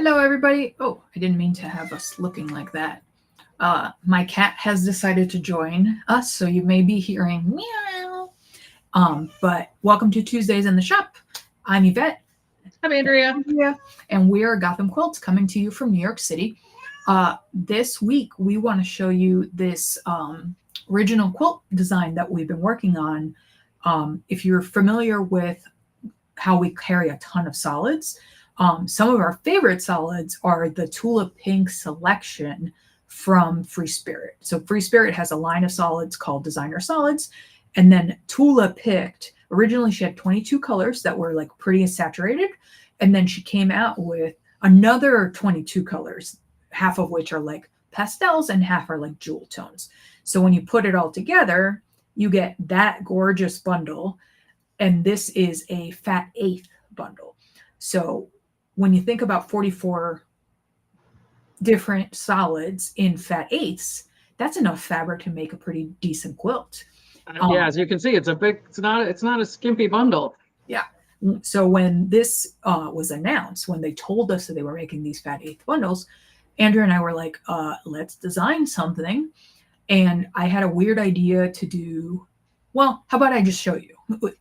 Hello, everybody. Oh, I didn't mean to have us looking like that. My cat has decided to join us, so you may be hearing meow. But welcome to Tuesdays in the Shop. I'm Yvette. I'm Andrea. And we are Gotham Quilts coming to you from New York City. This week, we want to show you this original quilt design that we've been working on. If you're familiar with how we carry a ton of solids, some of our favorite solids are the Tula Pink selection from Free Spirit. So Free Spirit has a line of solids called Designer Solids. And then Tula picked, originally she had 22 colors that were like pretty saturated. And then she came out with another 22 colors, half of which are like pastels and half are like jewel tones. So when you put it all together, you get that gorgeous bundle. And this is a fat eighth bundle. So when you think about 44 different solids in fat eighths, that's enough fabric to make a pretty decent quilt. Yeah, as you can see, it's not a skimpy bundle. Yeah. So when this was announced, when they told us that they were making these fat eighth bundles, Andrea and I were like, let's design something. And I had a weird idea to do, well, how about I just show you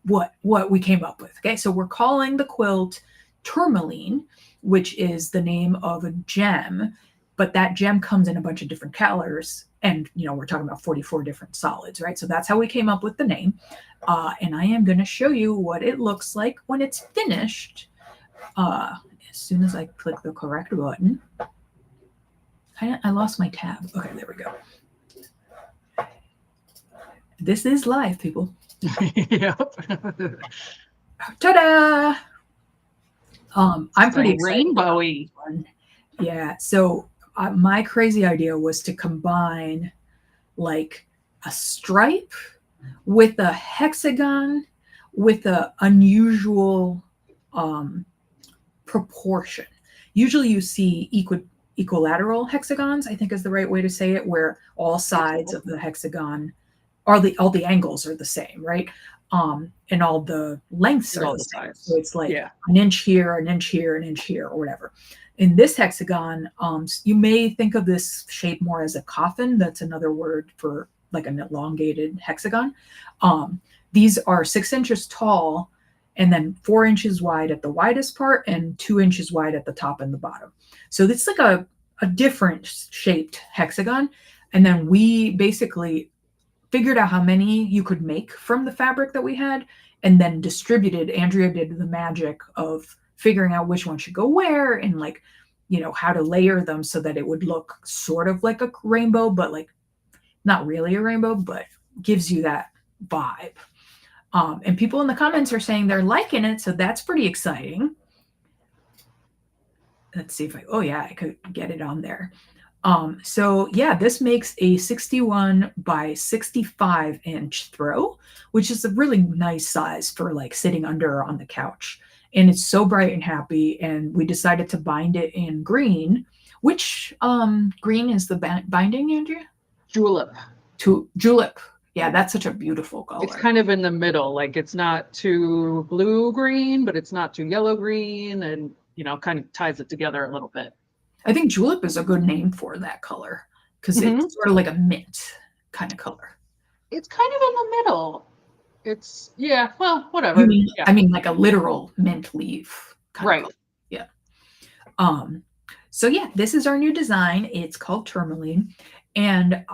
what we came up with. Okay, so we're calling the quilt Tourmaline, which is the name of a gem, but that gem comes in a bunch of different colors. And, you know, we're talking about 44 different solids, right? So that's how we came up with the name. And I am going to show you what it looks like when it's finished. As soon as I click the correct button. I lost my tab. Okay, there we go. This is live, people. Yep. Ta-da! I'm pretty excited. Rainbowy. Yeah. So my crazy idea was to combine like a stripe with a hexagon with a unusual proportion. Usually you see equilateral hexagons, I think is the right way to say it, where all sides of the hexagon are all the angles are the same, right? And all the lengths are the same. So it's like an inch here, an inch here, an inch here, or whatever. In this hexagon, you may think of this shape more as a coffin. That's another word for like an elongated hexagon. These are 6 inches tall and then 4 inches wide at the widest part and 2 inches wide at the top and the bottom. So it's like a different shaped hexagon. And then we basically figured out how many you could make from the fabric that we had and then distributed. Andrea did the magic of figuring out which one should go where and like, you know, how to layer them so that it would look sort of like a rainbow, but like not really a rainbow, but gives you that vibe. And people in the comments are saying they're liking it. So that's pretty exciting. Let's see if I could get it on there. So yeah, this makes a 61 by 65 inch throw, which is a really nice size for like sitting under on the couch. And it's so bright and happy. And we decided to bind it in green. Which green is the binding, Andrea? Julep. Julep. Yeah, that's such a beautiful color. It's kind of in the middle. Like it's not too blue green, but it's not too yellow green, and you know, kind of ties it together a little bit. I think julep is a good name for that color because it's sort of like a mint kind of color. It's kind of in the middle. It's, yeah, well, whatever. I mean like a literal mint leaf. Right. Yeah. So yeah, this is our new design. It's called Tourmaline. And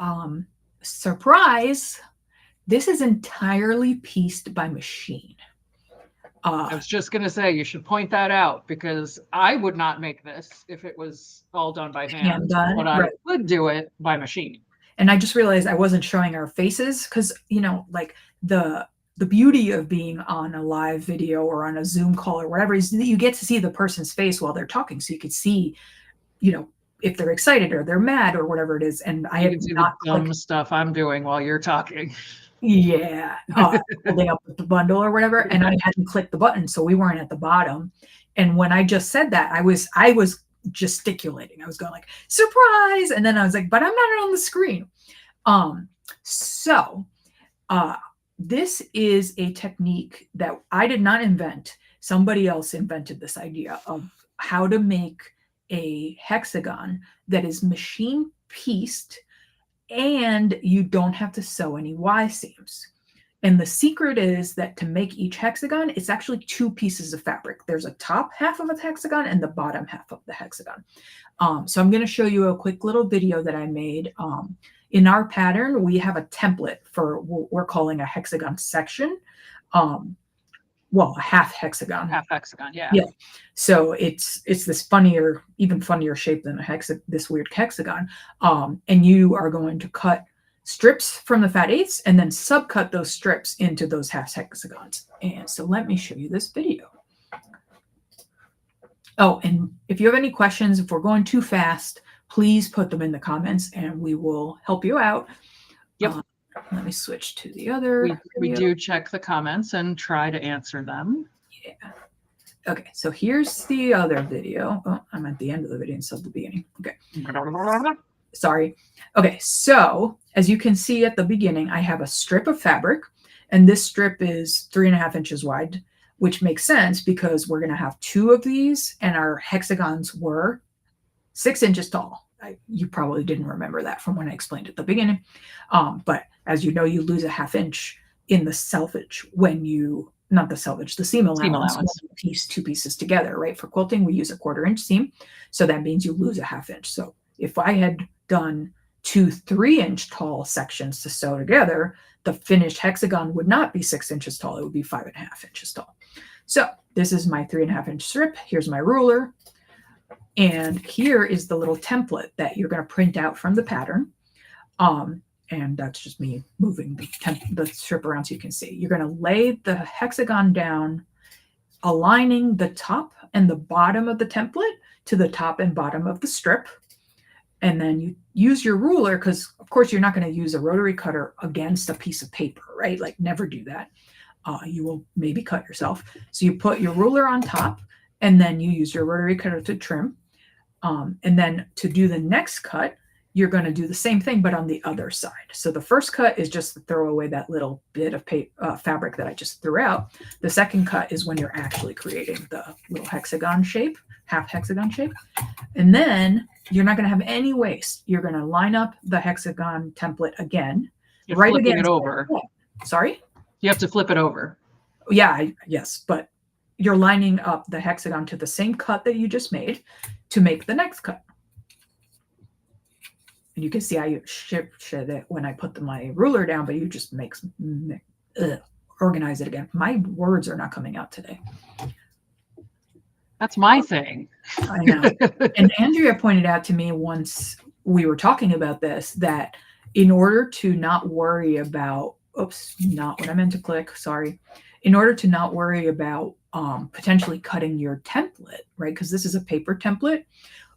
surprise, this is entirely pieced by machine. I was just going to say, you should point that out because I would not make this if it was all done by hand, but I would do it by machine. And I just realized I wasn't showing our faces because, you know, like the beauty of being on a live video or on a Zoom call or whatever is that you get to see the person's face while they're talking. So you could see, you know, if they're excited or they're mad or whatever it is. And I have not the dumb stuff I'm doing while you're talking. Yeah, holding up with the bundle or whatever, and I hadn't clicked the button, so we weren't at the bottom. And when I just said that, I was gesticulating. I was going like surprise, and then I was like, but I'm not on the screen. This is a technique that I did not invent. Somebody else invented this idea of how to make a hexagon that is machine pieced, and you don't have to sew any Y seams. And the secret is that to make each hexagon, it's actually 2 pieces of fabric. There's a top half of a hexagon and the bottom half of the hexagon. So I'm going to show you a quick little video that I made. In our pattern, we have a template for what we're calling a hexagon section. Well, a half hexagon. Half hexagon, yeah. Yeah. So it's this funnier, even funnier shape than this weird hexagon. And you are going to cut strips from the fat eighths and then subcut those strips into those half hexagons. And so let me show you this video. Oh, and if you have any questions, if we're going too fast, please put them in the comments and we will help you out. Yep. Let me switch to the other. We do check the comments and try to answer them. Yeah. Okay, so here's the other video. Oh, I'm at the end of the video instead of the beginning. Okay. Sorry. Okay, so as you can see at the beginning, I have a strip of fabric, and this strip is 3.5 inches wide, which makes sense because we're going to have 2 of these, and our hexagons were 6 inches tall. You probably didn't remember that from when I explained at the beginning. But as you know, you lose a 1/2 inch in the selvage when you, not the selvage, the seam allowance. When you piece 2 pieces together, right? For quilting, we use a 1/4 inch seam. So that means you lose a 1/2 inch. So if I had done 2 3-inch tall sections to sew together, the finished hexagon would not be 6 inches tall. It would be 5.5 inches tall. So this is my 3.5 inch strip. Here's my ruler. And here is the little template that you're going to print out from the pattern. And that's just me moving the strip around so you can see. You're going to lay the hexagon down, aligning the top and the bottom of the template to the top and bottom of the strip. And then you use your ruler because, of course, you're not going to use a rotary cutter against a piece of paper, right? Like, never do that. You will maybe cut yourself. So you put your ruler on top, and then you use your rotary cutter to trim. And then to do the next cut, you're going to do the same thing, but on the other side. So the first cut is just to throw away that little bit of fabric that I just threw out. The second cut is when you're actually creating the little hexagon shape, half hexagon shape. And then you're not going to have any waste. You're going to line up the hexagon template again. You're right flipping it over. Sorry? You have to flip it over. Yeah, yes, but you're lining up the hexagon to the same cut that you just made to make the next cut. And you can see I shifted it when I put my ruler down, but you just organize it again. My words are not coming out today. That's my thing. I know. And Andrea pointed out to me once we were talking about this, that in order to not worry about, oops, not what I meant to click, sorry. In order to not worry about potentially cutting your template, right? Because this is a paper template.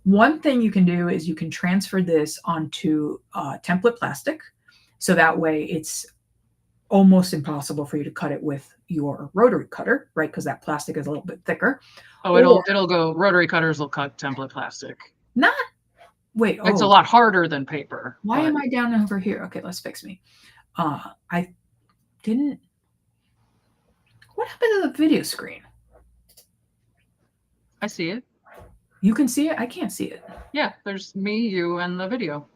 One thing you can do is you can transfer this onto template plastic. So that way it's almost impossible for you to cut it with your rotary cutter, right? Because that plastic is a little bit thicker. Oh, it'll go, rotary cutters will cut template plastic. Not, wait. It's a lot harder than paper. Why am I down over here? Okay, let's fix me. I didn't, what happened to the video screen? I see it. You can see it? I can't see it. Yeah, there's me, you, and the video.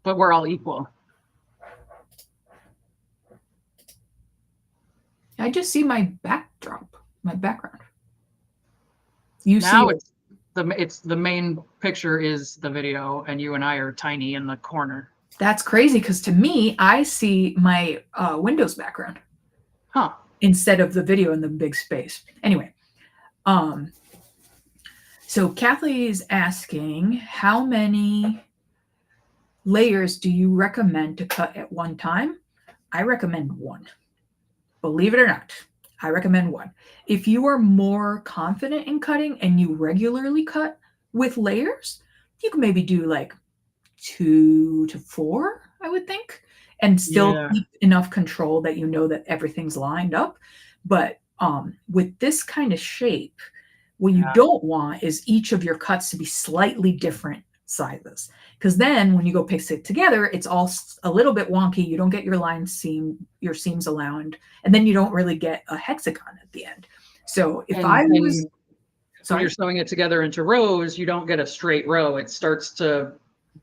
But we're all equal. I just see my backdrop, my background. You now see it's the main picture is the video, and you and I are tiny in the corner. That's crazy because to me, I see my Windows background. Huh. Instead of the video in the big space. Anyway, so Kathleen is asking, how many layers do you recommend to cut at one time? I recommend 1. Believe it or not, I recommend 1. If you are more confident in cutting and you regularly cut with layers, you can maybe do like 2 to 4, I would think, and still keep enough control that you know that everything's lined up. But with this kind of shape, what you don't want is each of your cuts to be slightly different sizes. Because then when you go piece it together, it's all a little bit wonky. You don't get your your seams aligned, and then you don't really get a hexagon at the end. So if I was, when you're sewing it together into rows, you don't get a straight row. It starts to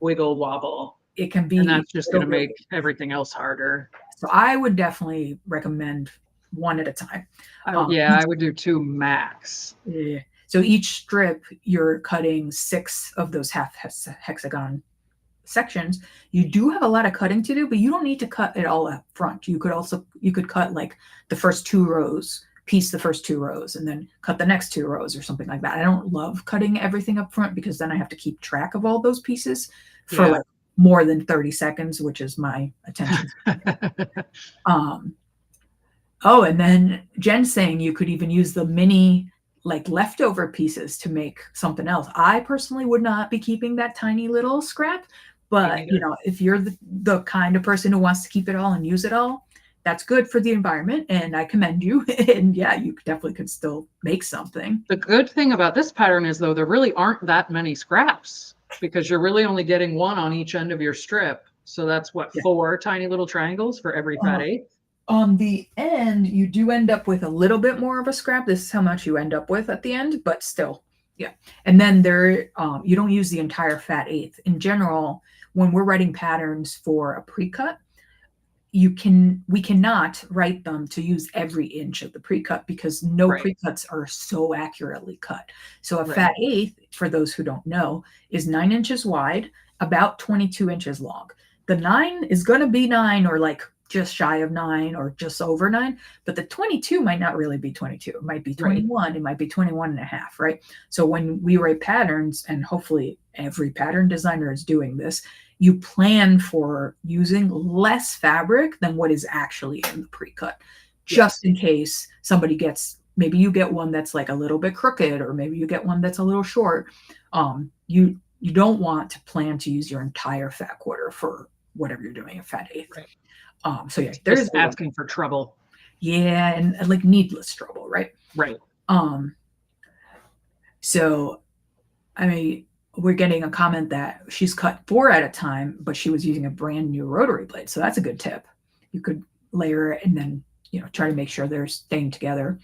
wiggle wobble. It can be, and that's just going to make everything else harder. So I would definitely recommend one at a time. I would do 2 max. Yeah. So each strip, you're cutting 6 of those half hexagon sections. You do have a lot of cutting to do, but you don't need to cut it all up front. You could cut like the first 2 rows, piece the first 2 rows, and then cut the next 2 rows or something like that. I don't love cutting everything up front because then I have to keep track of all those pieces for like more than 30 seconds, which is my attention. Oh, and then Jen's saying you could even use the mini like leftover pieces to make something else. I personally would not be keeping that tiny little scrap, but you know, if you're the kind of person who wants to keep it all and use it all, that's good for the environment, and I commend you. And yeah, you definitely could still make something. The good thing about this pattern is, though, there really aren't that many scraps because you're really only getting 1 on each end of your strip. So that's what, 4 tiny little triangles for every fat eighth? On the end, you do end up with a little bit more of a scrap. This is how much you end up with at the end, but still, yeah. And then there, you don't use the entire fat eighth. In general, when we're writing patterns for a pre-cut, we cannot write them to use every inch of the pre-cut because no pre-cuts are so accurately cut. So a fat eighth, for those who don't know, is 9 inches wide, about 22 inches long. The 9 is going to be 9 or like just shy of 9 or just over 9, but the 22 might not really be 22. It might be 21. It might be 21 and a half, right? So when we write patterns, and hopefully every pattern designer is doing this, you plan for using less fabric than what is actually in the pre-cut, just in case somebody gets, maybe you get one that's like a little bit crooked, or maybe you get one that's a little short. You don't want to plan to use your entire fat quarter for whatever you're doing, a fat eighth. So yeah, there's asking for trouble. Yeah, and like needless trouble, right? So I mean, we're getting a comment that she's cut 4 at a time, but she was using a brand new rotary blade. So that's a good tip. You could layer it and then, you know, try to make sure they're staying together.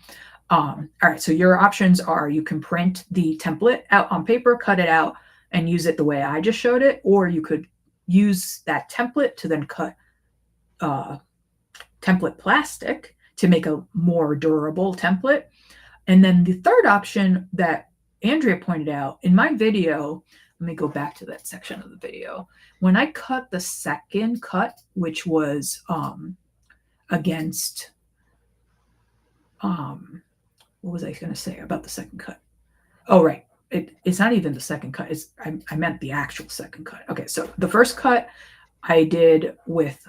All right, so your options are you can print the template out on paper, cut it out, and use it the way I just showed it, or you could use that template to then cut template plastic to make a more durable template. And then the third option that Andrea pointed out in my video, let me go back to that section of the video. When I cut the second cut, which was against, what was I going to say about the second cut? Oh, right. It's not even the second cut. I meant the actual second cut. Okay, so the first cut I did with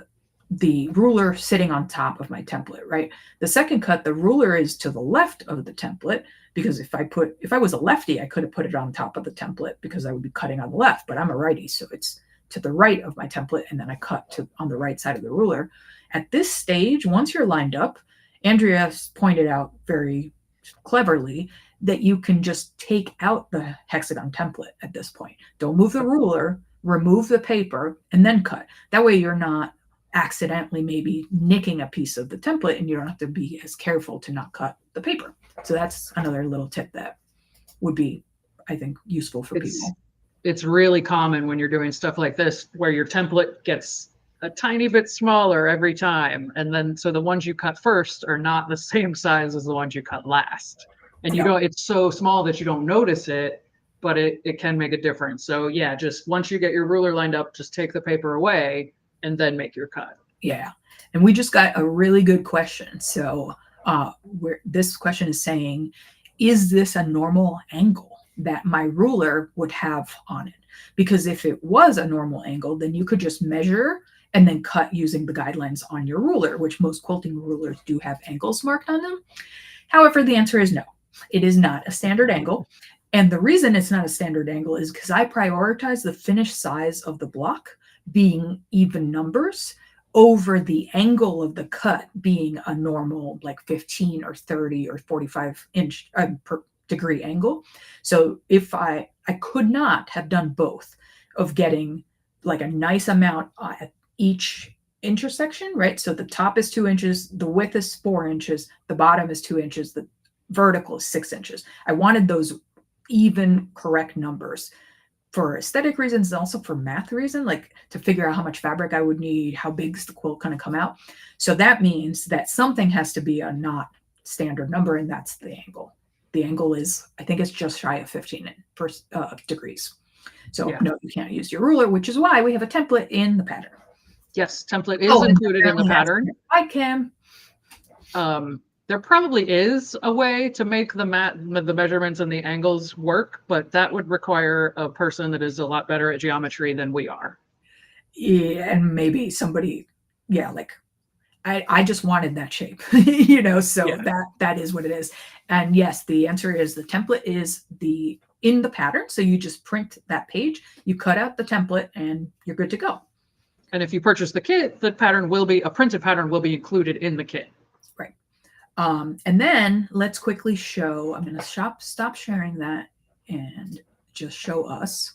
the ruler sitting on top of my template, right? The second cut, the ruler is to the left of the template, because if I was a lefty, I could have put it on top of the template because I would be cutting on the left, but I'm a righty, so it's to the right of my template, and then I cut on the right side of the ruler. At this stage, once you're lined up, Andrea pointed out very cleverly that you can just take out the hexagon template at this point. Don't move the ruler, remove the paper, and then cut. That way you're not accidentally maybe nicking a piece of the template, and you don't have to be as careful to not cut the paper. So that's another little tip that would be, I think, useful for people. It's really common when you're doing stuff like this where your template gets a tiny bit smaller every time, and then so the ones you cut first are not the same size as the ones you cut last, and you don't, it's so small that you don't notice it, but it can make a difference. So yeah, just once you get your ruler lined up, just take the paper away and then make your cut. Yeah. And we just got a really good question. So this question is saying, is this a normal angle that my ruler would have on it? Because if it was a normal angle, then you could just measure and then cut using the guidelines on your ruler, which most quilting rulers do have angles marked on them. However, the answer is no. It is not a standard angle. And the reason it's not a standard angle is because I prioritize the finished size of the block being even numbers over the angle of the cut being a normal like 15 or 30 or 45 inch per degree angle. So if I could not have done both of getting like a nice amount at each intersection, right? So the top is 2 inches, the width is 4 inches, the bottom is 2 inches, the vertical is 6 inches. I wanted those even correct numbers for aesthetic reasons and also for math reason, like to figure out how much fabric I would need, how big's the quilt going to come out. So that means that something has to be a not standard number, and that's the angle. The angle is, I think it's just shy of 15 degrees. So Yeah. no, you can't use your ruler, which is why we have a template in the pattern. Yes, template is included in the pattern. Hi, Kim. There probably is a way to make the measurements and the angles work, but that would require a person that is a lot better at geometry than we are. Yeah, and maybe somebody, yeah, like I just wanted that shape, you know, so yeah. that is what it is. And yes, the answer is the template is in the pattern. So you just print that page, you cut out the template, and you're good to go. And if you purchase the kit, the pattern will be, a printed pattern will be included in the kit. Right. And then let's quickly show, I'm going to stop sharing that and just show us.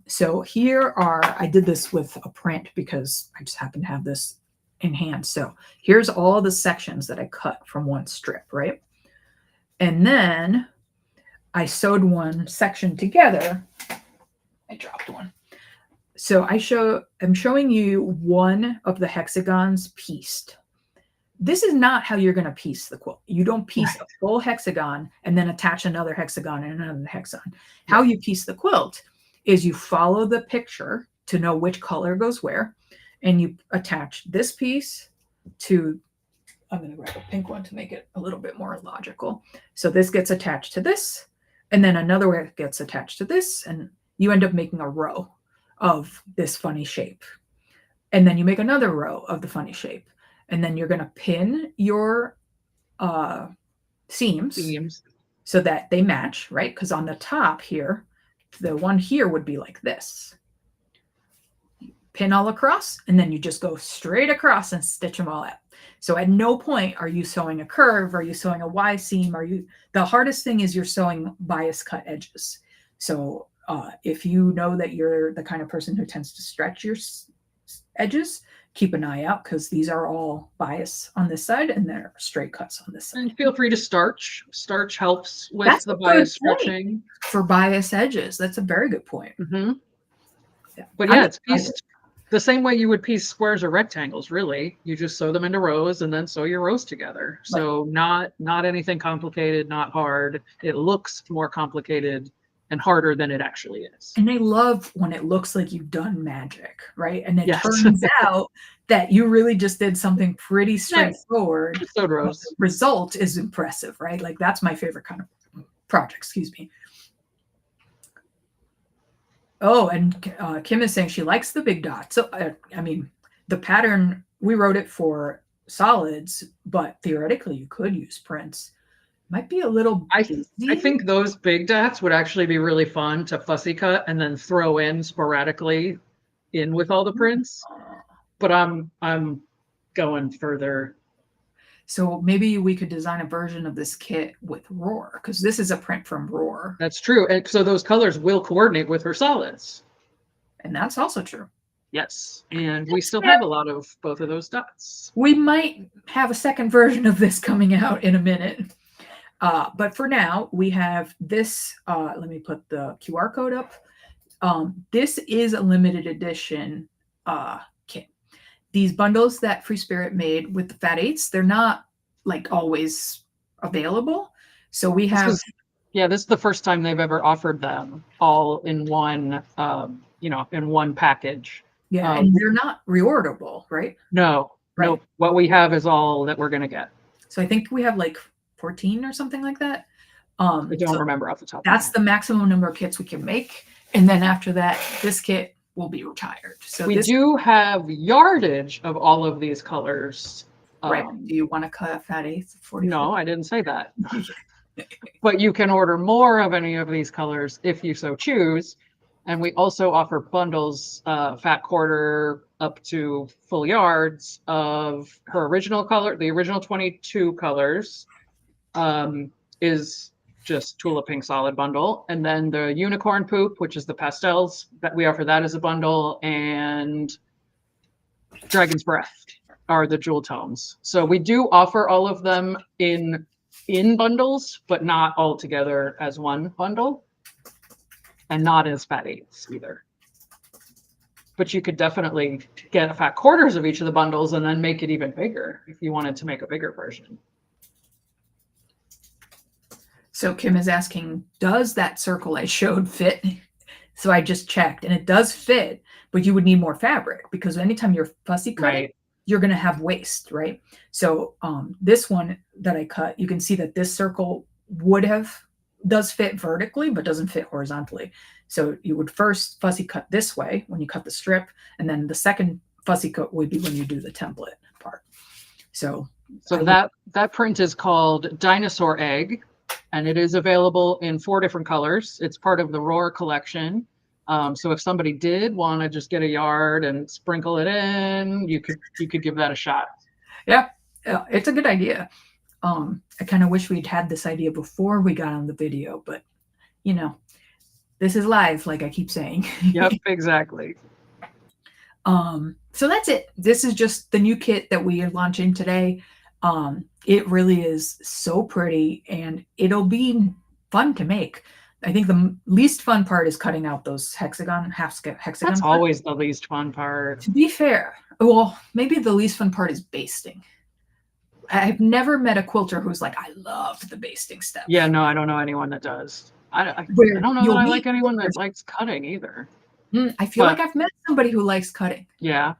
So here are, I did this with a print because I just happen to have this in hand. So here's all the sections that I cut from one strip, right? And then I sewed one section together. I dropped one. So I'm showing you one of the hexagons pieced. This is not how you're going to piece the quilt. You don't piece a full hexagon and then attach another hexagon and another hexagon. How you piece the quilt is you follow the picture to know which color goes where, and you attach this piece to, I'm going to grab a pink one to make it a little bit more logical. So this gets attached to this, and then another one gets attached to this, and you end up making a row of this funny shape. And then you make another row of the funny shape. And then you're going to pin your seams so that they match, right? Because on the top here, the one here would be like this. Pin all across, and then you just go straight across and stitch them all out. So at no point are you sewing a curve, are you sewing a Y seam, the hardest thing is you're sewing bias cut edges. So if you know that you're the kind of person who tends to stretch your edges, keep an eye out, because these are all bias on this side and they're straight cuts on this side. And feel free to starch. Starch helps with the bias stretching. For bias edges, that's a very good point. Mm-hmm. Yeah. But yeah, it's pieced the same way you would piece squares or rectangles, really. You just sew them into rows and then sew your rows together. So not anything complicated, not hard. It looks more complicated and harder than it actually is. And I love when it looks like you've done magic, right? And it turns out that you really just did something pretty straightforward. Sewed rows. The result is impressive, right? Like that's my favorite kind of project, excuse me. Oh, and Kim is saying she likes the big dot. So, I mean, the pattern, we wrote it for solids, but theoretically you could use prints. Might be a little I think those big dots would actually be really fun to fussy cut and then throw in sporadically in with all the prints. But I'm going further. So maybe we could design a version of this kit with Roar, because this is a print from Roar. That's true. And so those colors will coordinate with her solids. And that's also true. Yes. And we still have a lot of both of those dots. We might have a second version of this coming out in a minute. But for now, we have this. Let me put the QR code up. This is a limited edition kit. These bundles that Free Spirit made with the Fat Eights, they're not like always available. So we have. This is the first time they've ever offered them all in one, in one package. Yeah, and they're not reorderable, right? No, right. No. What we have is all that we're going to get. So I think we have like 14 or something like that. I don't remember off the top. That's the maximum number of kits we can make. And then after that, this kit will be retired. So we do have yardage of all of these colors. Right. Do you want to cut a Fat Eighth of 44? No, I didn't say that. But you can order more of any of these colors if you so choose. And we also offer bundles, fat quarter up to full yards of her original color. The original 22 colors is just Tula Pink solid bundle. And then the unicorn poop, which is the pastels, that we offer that as a bundle, and Dragon's Breath are the jewel tones. So we do offer all of them in in bundles, but not all together as one bundle, and not as fat eighths either. But you could definitely get fat quarters of each of the bundles and then make it even bigger if you wanted to make a bigger version. So Kim is asking, does that circle I showed fit? So I just checked, and it does fit, but you would need more fabric because anytime you're fussy cutting, Right. you're going to have waste, right? So this one that I cut, you can see that this circle does fit vertically, but doesn't fit horizontally. So you would first fussy cut this way when you cut the strip, and then the second fussy cut would be when you do the template part. So that print is called Dinosaur Egg, and it is available in 4 different colors. It's part of the Roar collection. So if somebody did want to just get a yard and sprinkle it in, you could give that a shot. Yeah, it's a good idea. I kind of wish we'd had this idea before we got on the video, but you know, this is live, like I keep saying. Yep, exactly. So that's it. This is just the new kit that we are launching today. It really is so pretty, and it'll be fun to make. I think the least fun part is cutting out those hexagon. That's always the least fun part. To be fair, well, maybe the least fun part is basting. I've never met a quilter who's like, I loved the basting step. Yeah, no, I don't know anyone that does. I don't know that I like anyone that likes cutting either. I feel like I've met somebody who likes cutting. Yeah.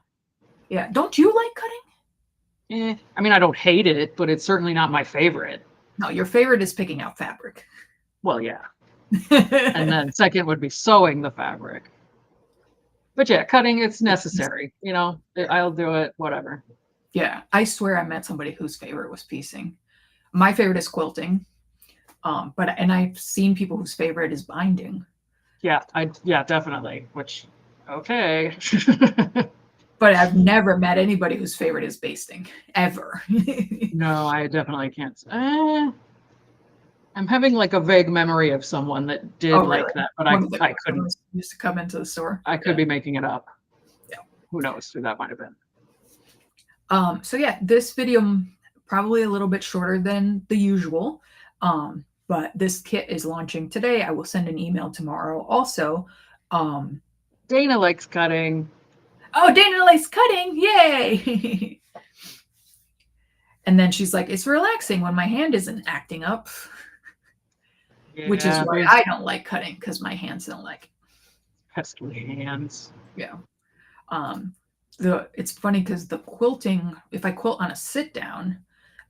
Yeah. Don't you like cutting? I mean, I don't hate it, but it's certainly not my favorite. No, your favorite is picking out fabric. Well, yeah. And then second would be sewing the fabric. But yeah, cutting, it's necessary. You know, I'll do it, whatever. Yeah, I swear I met somebody whose favorite was piecing. My favorite is quilting. And I've seen people whose favorite is binding. Yeah, definitely. Which, okay. But I've never met anybody whose favorite is basting, ever. No, I definitely can't. I'm having like a vague memory of someone that did like that, but I couldn't. Used to come into the store. I could be making it up. Yeah. Who knows who that might have been. So yeah, this video probably a little bit shorter than the usual. But this kit is launching today. I will send an email tomorrow also. Dana likes cutting. Oh, Dana likes cutting. Yay. And then she's like, it's relaxing when my hand isn't acting up. Yeah, which is why I don't like cutting, because my hands don't like it. Pesky hands. Yeah. It's funny because the quilting, if I quilt on a sit down,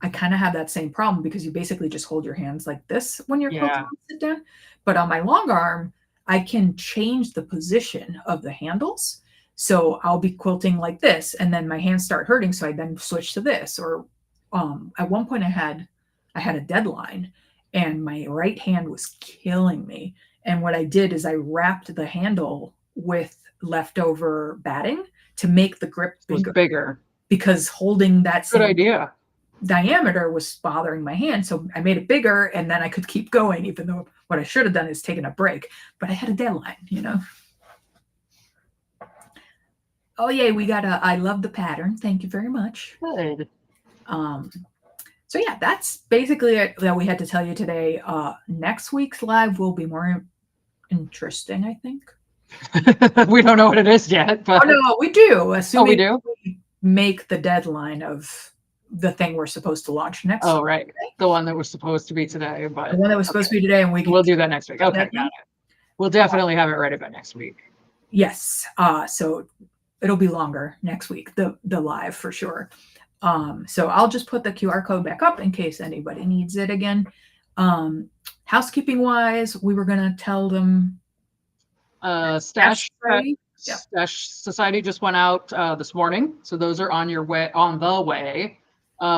I kind of have that same problem because you basically just hold your hands like this when you're quilting on a sit down. But on my long arm, I can change the position of the handles. So I'll be quilting like this, and then my hands start hurting. So I then switch to this. Or at one point I had a deadline, and my right hand was killing me. And what I did is I wrapped the handle with leftover batting to make the grip bigger. Because holding that same diameter was bothering my hand. So I made it bigger, and then I could keep going, even though what I should have done is taken a break. But I had a deadline, you know. Oh, yay, we got I love the pattern. Thank you very much. Good. So yeah, that's basically it that we had to tell you today. Next week's live will be more interesting, I think. We don't know what it is yet, but no, we do. Assuming we do? We make the deadline of the thing we're supposed to launch next week. Oh, right. The one that was supposed to be today, but the one that was supposed to be today, and we'll do that next week. Okay, got it. We'll definitely have it ready by next week. Yes. So it'll be longer next week, the live for sure. So I'll just put the QR code back up in case anybody needs it again. Housekeeping wise, we were going to tell them Stash Society just went out this morning, so those are on the way.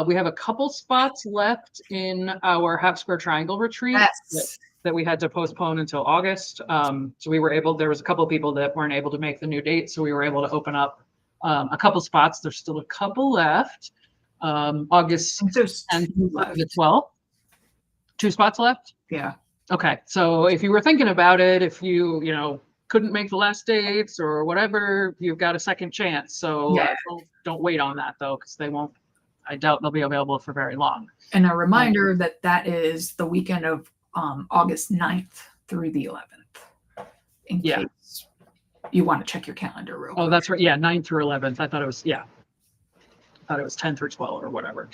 We have a couple spots left in our half square triangle retreat that we had to postpone until August. So there was a couple of people that weren't able to make the new date, so we were able to open up a couple spots. There's still a couple left. August and the 12th. 2 spots left? Yeah. Okay. So if you were thinking about it, if you couldn't make the last dates or whatever, you've got a second chance. So don't wait on that though, because they won't I doubt they'll be available for very long. And a reminder that that is the weekend of August 9th through the 11th, in case you want to check your calendar real quick. Oh, that's right. Yeah, 9th through 11th. I thought it was, I thought it was 10 through 12 or whatever.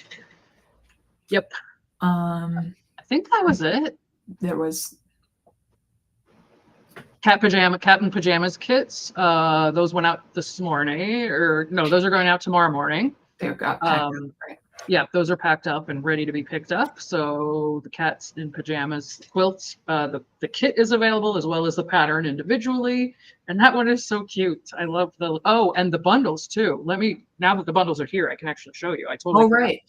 Yep. I think that was it. There was cat and pajamas kits. Those went out this morning, or no, those are going out tomorrow morning. They got packed up, right? Yeah, those are packed up and ready to be picked up. So the cats in pajamas quilts, the kit is available as well as the pattern individually. And that one is so cute. I love and the bundles too. Now that the bundles are here, I can actually show you. I totally right.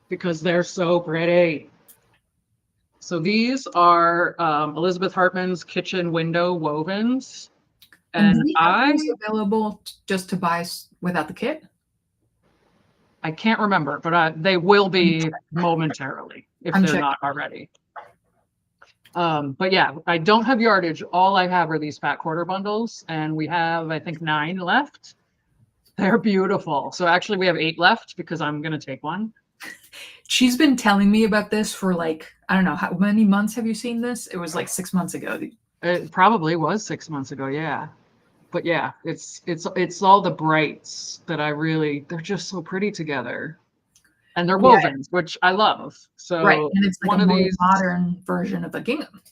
Because they're so pretty. So these are Elizabeth Hartman's kitchen window wovens. And are available just to buy without the kit? I can't remember, but they will be momentarily if they're not already. But yeah, I don't have yardage. All I have are these fat quarter bundles, and we have, I think, 9 left. They're beautiful. So actually we have 8 left because I'm going to take one. She's been telling me about this for like, I don't know, how many months have you seen this? It was like 6 months ago. It probably was 6 months ago. Yeah. But yeah, it's all the brights that they're just so pretty together, and they're wovens, which I love. So right, and it's like one of these modern version of a gingham.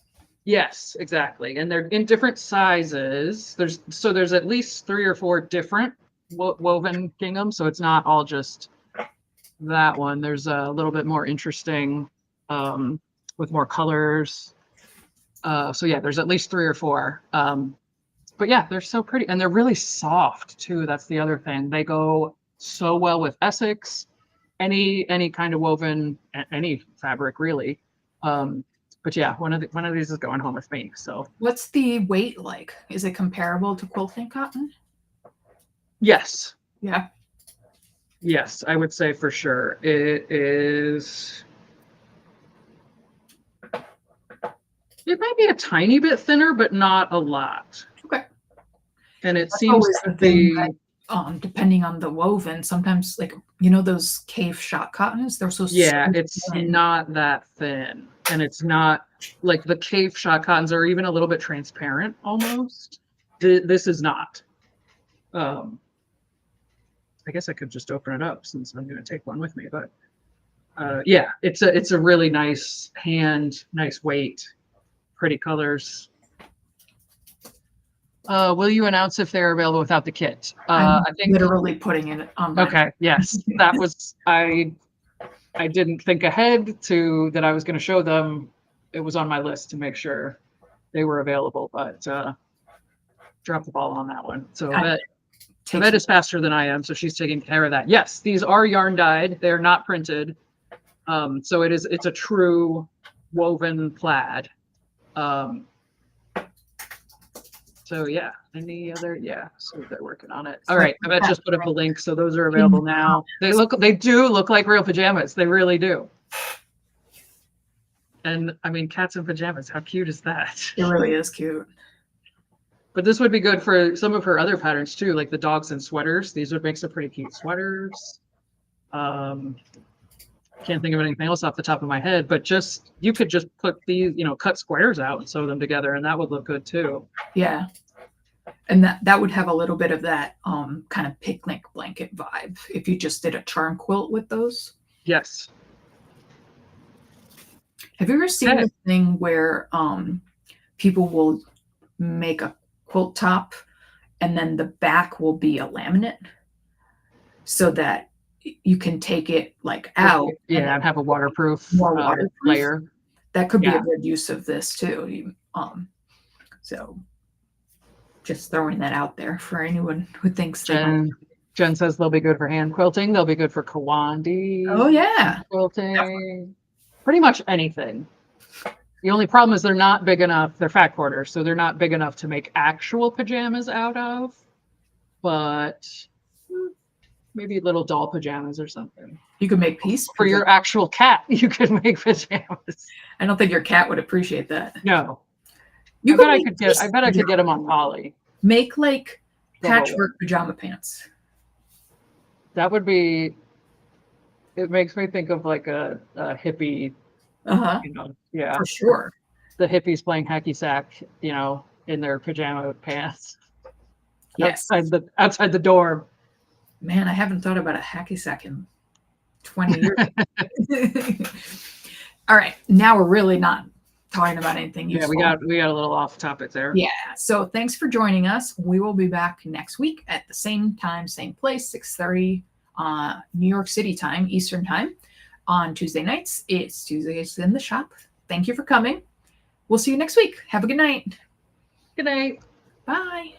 Yes, exactly, and they're in different sizes. There's at least 3 or 4 different woven ginghams, so it's not all just that one. There's a little bit more interesting with more colors. So yeah, there's at least 3 or 4. But yeah, they're so pretty, and they're really soft too. That's the other thing. They go so well with Essex, any kind of woven, any fabric really. But yeah, one of these is going home with me. So what's the weight like? Is it comparable to quilting cotton? Yes. Yeah. Yes, I would say for sure. It is. It might be a tiny bit thinner, but not a lot. Okay. And it seems to be depending on the woven, sometimes like those cave shot cottons, they're so it's thin. Not that thin, and it's not like the cave shot cottons are even a little bit transparent almost. This is not. I guess I could just open it up since I'm going to take one with me, but yeah, it's a really nice nice weight, pretty colors. Will you announce if they're available without the kit? I think literally putting it on. Okay. Yes, that was I didn't think ahead to that I was going to show them. It was on my list to make sure they were available, but dropped the ball on that one. So Yvette is faster than I am, so she's taking care of that. Yes, these are yarn dyed. They're not printed. So it's a true woven plaid. So yeah, any other? Yeah, so they're working on it. All right, I've just put up a link, so those are available now. They do look like real pajamas. They really do. And I mean, cats in pajamas. How cute is that? It really is cute. But this would be good for some of her other patterns too, like the dogs and sweaters. These would make some pretty cute sweaters. Can't think of anything else off the top of my head, but you could just put these, cut squares out and sew them together, and that would look good too. Yeah, and that would have a little bit of that kind of picnic blanket vibe if you just did a charm quilt with those. Yes. Have you ever seen the thing where people will make a quilt top and then the back will be a laminate so that you can take it like out and have a waterproof layer? That could be a good use of this too. So just throwing that out there for anyone who thinks Jen says they'll be good for hand quilting. They'll be good for Kawandi. Oh yeah. Quilting. Definitely. Pretty much anything. The only problem is they're not big enough. They're fat quarters, so they're not big enough to make actual pajamas out of. But maybe little doll pajamas or something. You could make peace for your actual cat. You could make pajamas. I don't think your cat would appreciate that. No. I bet I could get them on Polly. Make like patchwork pajama pants. That would be. It makes me think of like a hippie, Uh-huh. yeah, For sure. the hippies playing hacky sack, in their pajama pants Yes. outside the dorm. Man, I haven't thought about a hacky sack in 20 years. All right. Now we're really not talking about anything Yeah, useful. we got a little off topic there. Yeah. So thanks for joining us. We will be back next week at the same time, same place, 6:30 New York City time, Eastern time on Tuesday nights. It's Tuesdays in the shop. Thank you for coming. We'll see you next week. Have a good night. Good night. Bye.